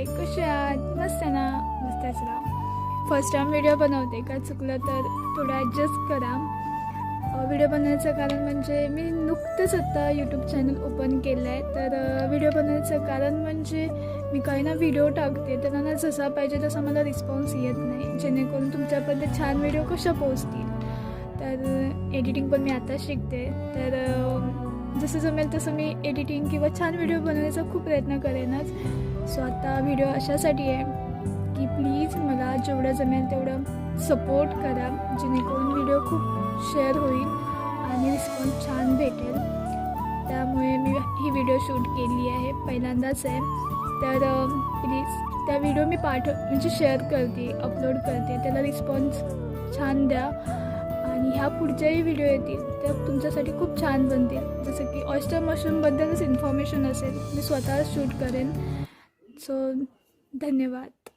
कसे आहात? मस्त ना? मस्तच राहा. फर्स्ट टाइम व्हिडिओ बनवते, का चुकलं तर थोडं ॲडजस्ट करा. व्हिडिओ बनवण्याचं कारण म्हणजे मी नुकतंच आता यूट्यूब चॅनल ओपन केलं आहे. तर व्हिडिओ बनवण्याचं कारण म्हणजे मी काही ना व्हिडिओ टाकते तर त्यांना जसा पाहिजे तसा मला रिस्पॉन्स येत नाही, जेणेकरून तुमच्यापर्यंत छान व्हिडिओ कशा पोहोचतील. तर एडिटिंग पण मी आता शिकते. तर जसं जमेल तसं मी एडिटिंग किंवा छान व्हिडिओ बनवण्याचा खूप प्रयत्न करेनच. सो आता व्हिडिओ अशासाठी आहे की प्लीज मला जेवढं जमेल तेवढं सपोर्ट करा, जेणेकरून व्हिडिओ खूप शेअर होईल आणि रिस्पॉन्स छान भेटेल. त्यामुळे मी ही व्हिडिओ शूट केली आहे, पहिल्यांदाच आहे. तर प्लीज त्या व्हिडिओ मी म्हणजे शेअर करते, अपलोड करते, त्याला रिस्पॉन्स छान द्या. आणि ह्या पुढच्याही व्हिडिओ येतील त्या तुमच्यासाठी खूप छान बनतील. जसं की ऑयस्टर मशरूमबद्दलच इन्फॉर्मेशन असेल, मी स्वतः शूट करेन. सो धन्यवाद.